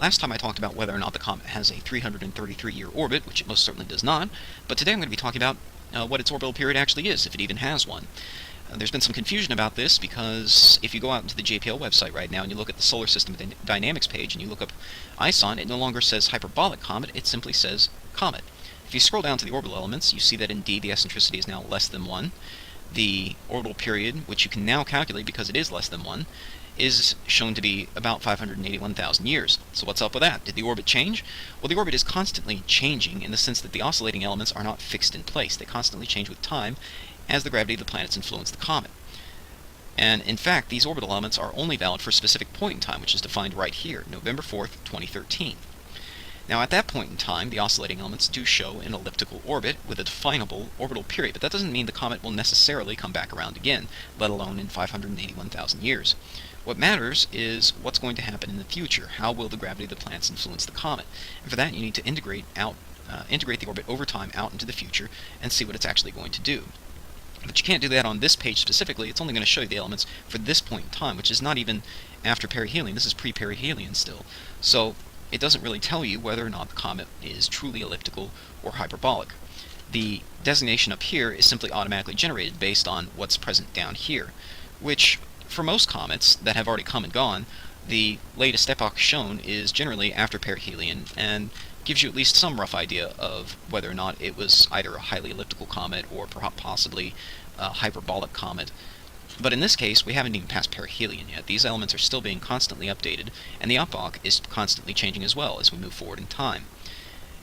Last time I talked about whether or not the comet has a 333-year orbit, which it most certainly does not, but today I'm going to be talking about what its orbital period actually is, if it even has one. There's been some confusion about this because if you go out into the JPL website right now and you look at the Solar System Dynamics page and you look up ISON, it no longer says hyperbolic comet, it simply says comet. If you scroll down to the orbital elements, you see that indeed the eccentricity is now less than 1. The orbital period, which you can now calculate because it is less than 1, is shown to be about 581,000 years. So what's up with that? Did the orbit change? Well, the orbit is constantly changing in the sense that the oscillating elements are not fixed in place. They constantly change with time as the gravity of the planets influence the comet. And in fact, these orbital elements are only valid for a specific point in time, which is defined right here, November 4th, 2013. Now, at that point in time, the oscillating elements do show an elliptical orbit with a definable orbital period, but that doesn't mean the comet will necessarily come back around again, let alone in 581,000 years. What matters is what's going to happen in the future. How will the gravity of the planets influence the comet? And for that, you need to integrate the orbit over time out into the future and see what it's actually going to do. But you can't do that on this page specifically. It's only going to show you the elements for this point in time, which is not even after perihelion. This is pre-perihelion still. So it doesn't really tell you whether or not the comet is truly elliptical or hyperbolic. The designation up here is simply automatically generated based on what's present down here, which for most comets that have already come and gone, the latest epoch shown is generally after perihelion and gives you at least some rough idea of whether or not it was either a highly elliptical comet or perhaps possibly a hyperbolic comet. But in this case, we haven't even passed perihelion yet. These elements are still being constantly updated, and the epoch is constantly changing as well as we move forward in time.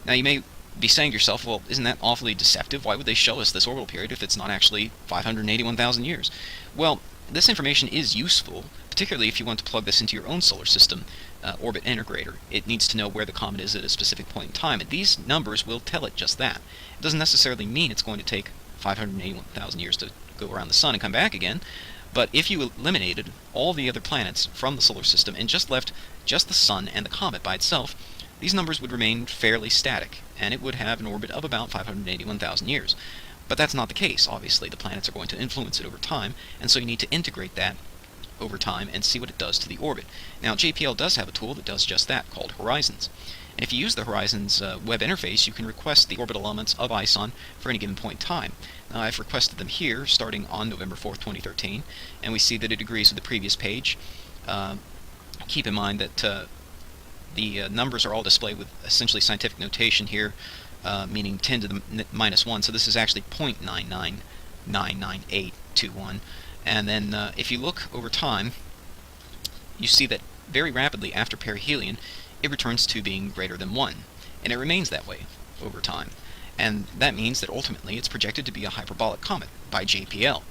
Now you may be saying to yourself, well, isn't that awfully deceptive? Why would they show us this orbital period if it's not actually 581,000 years? Well, this information is useful, particularly if you want to plug this into your own solar system orbit integrator. It needs to know where the comet is at a specific point in time, and these numbers will tell it just that. It doesn't necessarily mean it's going to take 581,000 years to go around the sun and come back again, but if you eliminated all the other planets from the solar system and just left just the sun and the comet by itself, these numbers would remain fairly static, and it would have an orbit of about 581,000 years. But that's not the case. Obviously, the planets are going to influence it over time, and so you need to integrate that over time and see what it does to the orbit. Now, JPL does have a tool that does just that, called Horizons. And if you use the Horizons web interface, you can request the orbital elements of ISON for any given point in time. Now, I've requested them here, starting on November 4th, 2013, and we see that it agrees with the previous page. Keep in mind that the numbers are all displayed with essentially scientific notation here, meaning 10 to the minus 1, so this is actually 0.99998821. And then if you look over time, you see that very rapidly after perihelion, it returns to being greater than 1, and it remains that way over time. And that means that ultimately it's projected to be a hyperbolic comet by JPL.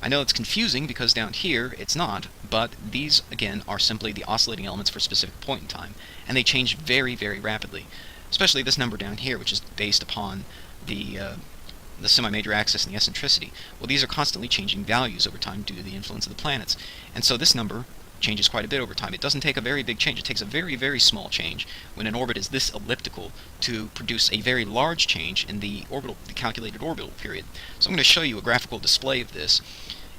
I know it's confusing because down here it's not, but these again are simply the oscillating elements for a specific point in time, and they change very, very rapidly. Especially this number down here, which is based upon the semi-major axis and the eccentricity. Well, these are constantly changing values over time due to the influence of the planets. And so this number changes quite a bit over time. It doesn't take a very big change. It takes a very, very small change when an orbit is this elliptical to produce a very large change in the calculated orbital period. So I'm going to show you a graphical display of this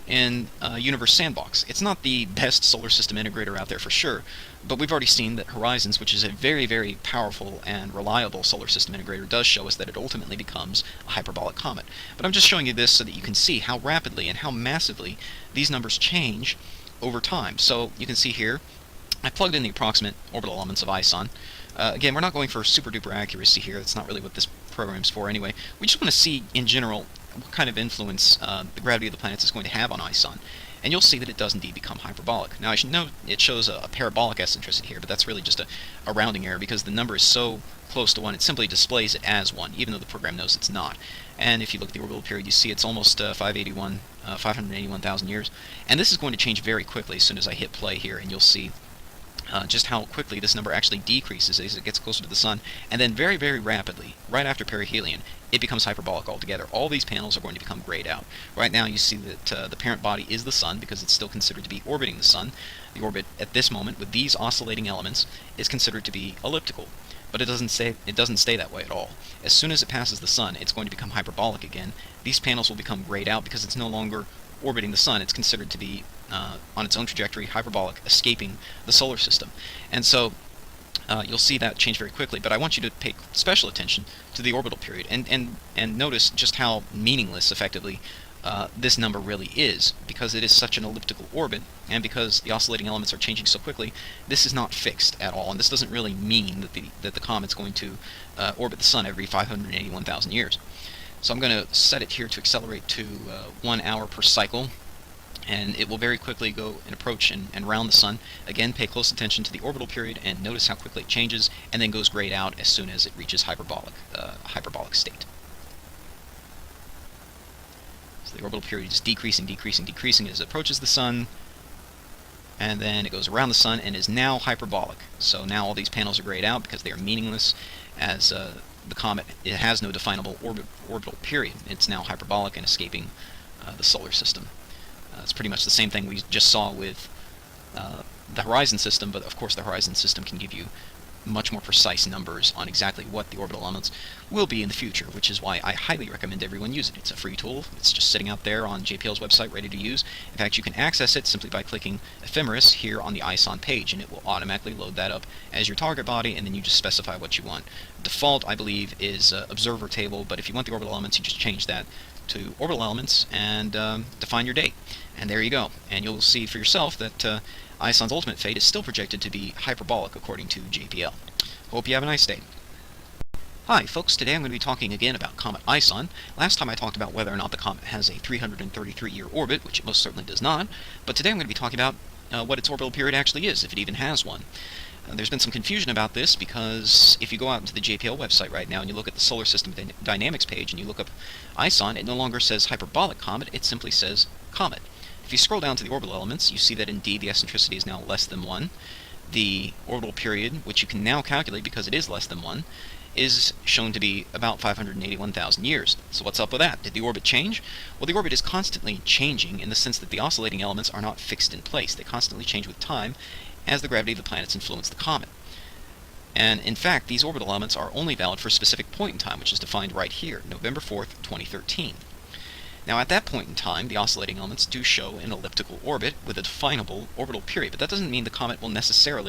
in Universe Sandbox. It's not the best solar system integrator out there for sure, but we've already seen that Horizons, which is a very, very powerful and reliable solar system integrator, does show us that it ultimately becomes a hyperbolic comet. But I'm just showing you this so that you can see how rapidly and how massively these numbers change over time. So you can see here, I plugged in the approximate orbital elements of ISON. Again, we're not going for super duper accuracy here. That's not really what this program's for anyway. We just want to see in general what kind of influence the gravity of the planets is going to have on ISON. And you'll see that it does indeed become hyperbolic. Now, I should note it shows a parabolic eccentricity here, but that's really just a rounding error because the number is so close to 1, it simply displays it as 1, even though the program knows it's not. And if you look at the orbital period, you see it's almost 581,000 years. And this is going to change very quickly as soon as I hit play here, and you'll see just how quickly this number actually decreases as it gets closer to the sun, and then very, very rapidly, right after perihelion, it becomes hyperbolic altogether. All these panels are going to become grayed out. Right now you see that the parent body is the sun because it's still considered to be orbiting the sun. The orbit at this moment with these oscillating elements is considered to be elliptical, but it doesn't stay that way at all. As soon as it passes the sun, it's going to become hyperbolic again. These panels will become grayed out because it's no longer orbiting the sun. It's considered to be on its own trajectory, hyperbolic, escaping the solar system. And so you'll see that change very quickly. But I want you to pay special attention to the orbital period and notice just how meaningless, effectively, this number really is, because it is such an elliptical orbit, and because the oscillating elements are changing so quickly. This is not fixed at all, and this doesn't really mean that the comet's going to orbit the Sun every 581,000 years. So I'm going to set it here to accelerate to 1 hour per cycle, and it will very quickly go and approach and round the Sun. Again, pay close attention to the orbital period and notice how quickly it changes, and then goes grayed out as soon as it reaches hyperbolic state. So the orbital period is decreasing, decreasing, decreasing as it approaches the Sun, and then it goes around the Sun and is now hyperbolic. So now all these panels are grayed out because they are meaningless, as the comet, it has no definable orbital period. It's now hyperbolic and escaping the solar system. It's pretty much the same thing we just saw with the Horizon system, but of course the Horizon system can give you much more precise numbers on exactly what the orbital elements will be in the future, which is why I highly recommend everyone use it. It's a free tool. It's just sitting out there on JPL's website ready to use. In fact, you can access it simply by clicking Ephemeris here on the ISON page, and it will automatically load that up as your target body, and then you just specify what you want. Default, I believe, is observer table, but if you want the orbital elements, you just change that to orbital elements and define your date. And there you go. And you'll see for yourself that ISON's ultimate fate is still projected to be hyperbolic according to JPL. Hope you have a nice day. Hi folks, today I'm going to be talking again about Comet ISON. Last time I talked about whether or not the comet has a 333-year orbit, which it most certainly does not, but today I'm going to be talking about what its orbital period actually is, if it even has one. There's been some confusion about this because if you go out into the JPL website right now and you look at the Solar System Dynamics page and you look up ISON, it no longer says hyperbolic comet, it simply says comet. If you scroll down to the orbital elements, you see that indeed the eccentricity is now less than 1. The orbital period, which you can now calculate because it is less than 1, is shown to be about 581,000 years. So what's up with that? Did the orbit change? Well, the orbit is constantly changing in the sense that the oscillating elements are not fixed in place. They constantly change with time as the gravity of the planets influence the comet. And in fact, these orbital elements are only valid for a specific point in time, which is defined right here, November 4th, 2013. Now, at that point in time, the oscillating elements do show an elliptical orbit with a definable orbital period, but that doesn't mean the comet will necessarily